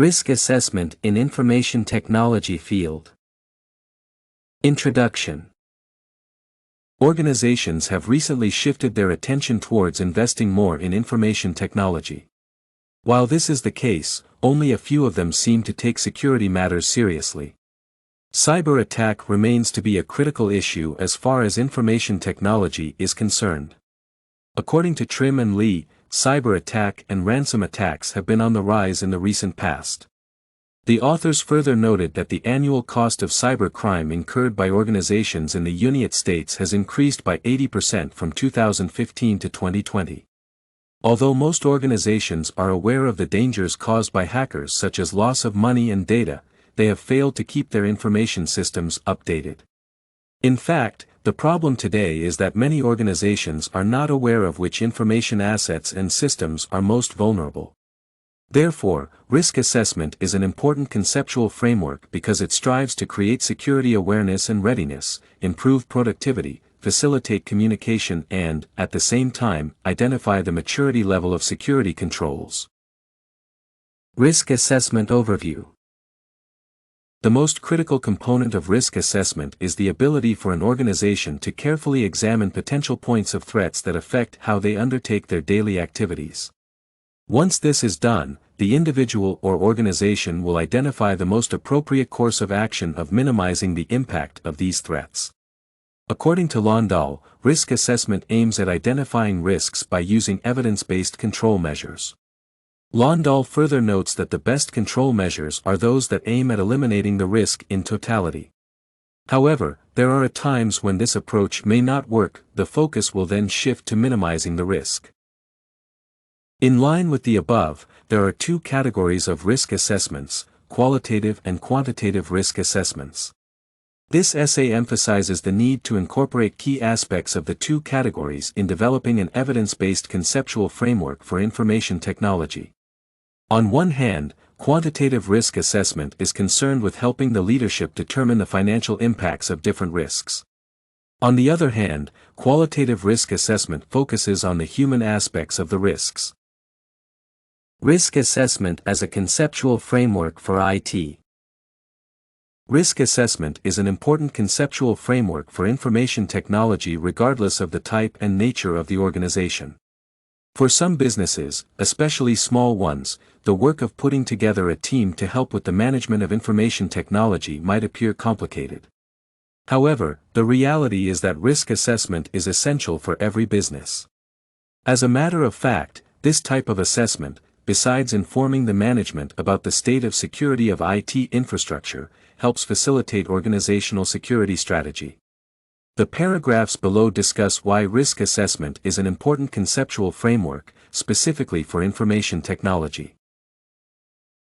Risk Assessment in Information Technology Field. Introduction. Organizations have recently shifted their attention towards investing more in information technology. While this is the case, only a few of them seem to take security matters seriously. Cyber attack remains to be a critical issue as far as information technology is concerned. According to Trim and Lee, cyber attack and ransom attacks have been on the rise in the recent past. The authors further noted that the annual cost of cybercrime incurred by organizations in the United States has increased by 80% from 2015 to 2020. Although most organizations are aware of the dangers caused by hackers such as loss of money and data, they have failed to keep their information systems updated. In fact, the problem today is that many organizations are not aware of which information assets and systems are most vulnerable. Therefore, risk assessment is an important conceptual framework because it strives to create security awareness and readiness, improve productivity, facilitate communication and, at the same time, identify the maturity level of security controls. Risk Assessment Overview. The most critical component of risk assessment is the ability for an organization to carefully examine potential points of threats that affect how they undertake their daily activities. Once this is done, the individual or organization will identify the most appropriate course of action of minimizing the impact of these threats. According to Landoll, risk assessment aims at identifying risks by using evidence-based control measures. Landoll further notes that the best control measures are those that aim at eliminating the risk in totality. However, there are times when this approach may not work, the focus will then shift to minimizing the risk. In line with the above, there are two categories of risk assessments, qualitative and quantitative risk assessments. This essay emphasizes the need to incorporate key aspects of the two categories in developing an evidence-based conceptual framework for information technology. On one hand, quantitative risk assessment is concerned with helping the leadership determine the financial impacts of different risks. On the other hand, qualitative risk assessment focuses on the human aspects of the risks. Risk assessment as a conceptual framework for IT. Risk assessment is an important conceptual framework for information technology regardless of the type and nature of the organization. For some businesses, especially small ones, the work of putting together a team to help with the management of information technology might appear complicated. However, the reality is that risk assessment is essential for every business. As a matter of fact, this type of assessment, besides informing the management about the state of security of IT infrastructure, helps facilitate organizational security strategy. The paragraphs below discuss why risk assessment is an important conceptual framework, specifically for information technology.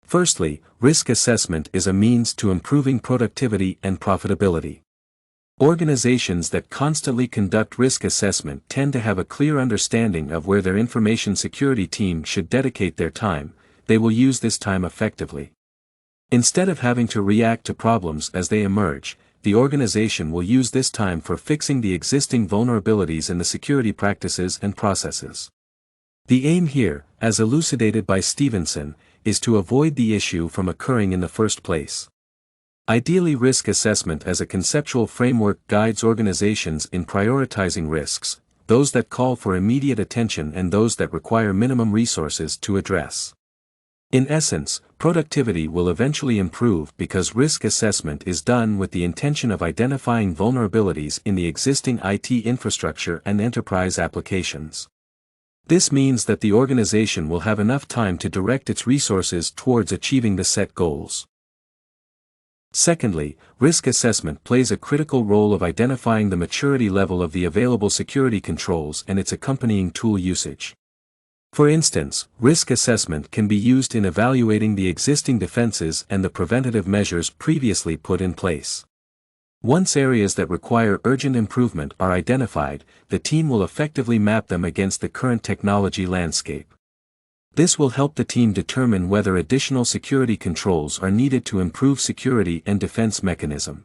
Firstly, risk assessment is a means to improving productivity and profitability. Organizations that constantly conduct risk assessment tend to have a clear understanding of where their information security team should dedicate their time. They will use this time effectively. Instead of having to react to problems as they emerge, the organization will use this time for fixing the existing vulnerabilities in the security practices and processes. The aim here, as elucidated by Stevenson, is to avoid the issue from occurring in the first place. Ideally, risk assessment as a conceptual framework guides organizations in prioritizing risks, those that call for immediate attention and those that require minimum resources to address. In essence, productivity will eventually improve because risk assessment is done with the intention of identifying vulnerabilities in the existing IT infrastructure and enterprise applications. This means that the organization will have enough time to direct its resources towards achieving the set goals. Secondly, risk assessment plays a critical role of identifying the maturity level of the available security controls and its accompanying tool usage. For instance, risk assessment can be used in evaluating the existing defenses and the preventative measures previously put in place. Once areas that require urgent improvement are identified, the team will effectively map them against the current technology landscape. This will help the team determine whether additional security controls are needed to improve security and defense mechanism.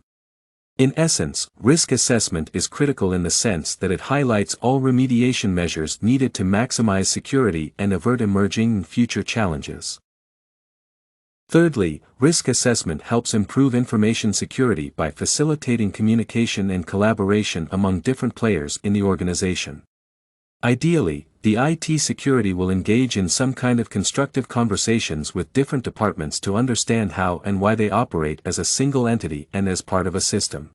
In essence, risk assessment is critical in the sense that it highlights all remediation measures needed to maximize security and avert emerging and future challenges. Thirdly, risk assessment helps improve information security by facilitating communication and collaboration among different players in the organization. Ideally, the IT security will engage in some kind of constructive conversations with different departments to understand how and why they operate as a single entity and as part of a system.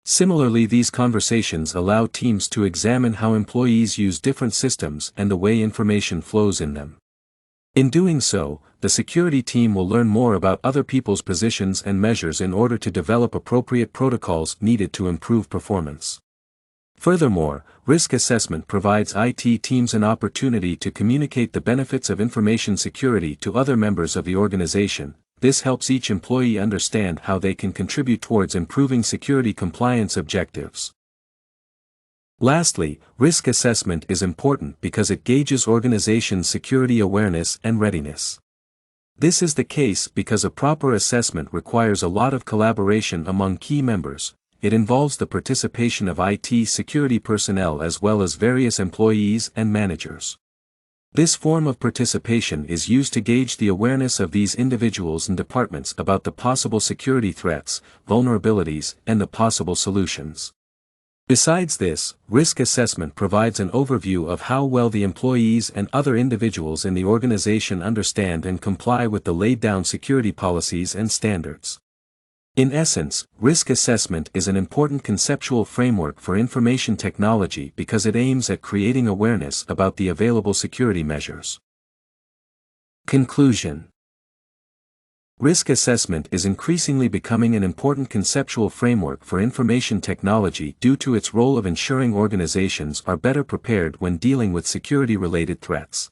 Similarly, these conversations allow teams to examine how employees use different systems and the way information flows in them. In doing so, the security team will learn more about other people's positions and measures in order to develop appropriate protocols needed to improve performance. Furthermore, risk assessment provides IT teams an opportunity to communicate the benefits of information security to other members of the organization. This helps each employee understand how they can contribute towards improving security compliance objectives. Lastly, risk assessment is important because it gauges organizations' security awareness and readiness. This is the case because a proper assessment requires a lot of collaboration among key members. It involves the participation of IT security personnel as well as various employees and managers. This form of participation is used to gauge the awareness of these individuals and departments about the possible security threats, vulnerabilities, and the possible solutions. Besides this, risk assessment provides an overview of how well the employees and other individuals in the organization understand and comply with the laid-down security policies and standards. In essence, risk assessment is an important conceptual framework for information technology because it aims at creating awareness about the available security measures. Conclusion. Risk assessment is increasingly becoming an important conceptual framework for information technology due to its role of ensuring organizations are better prepared when dealing with security-related threats.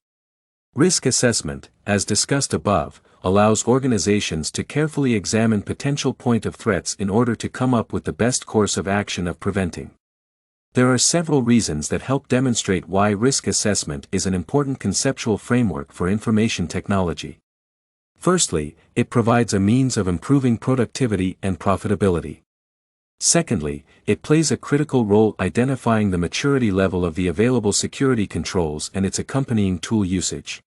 Risk assessment, as discussed above, allows organizations to carefully examine potential point of threats in order to come up with the best course of action of preventing. There are several reasons that help demonstrate why risk assessment is an important conceptual framework for information technology. Firstly, it provides a means of improving productivity and profitability. Secondly, it plays a critical role identifying the maturity level of the available security controls and its accompanying tool usage.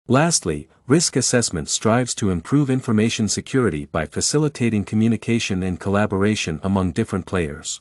Lastly, risk assessment strives to improve information security by facilitating communication and collaboration among different players.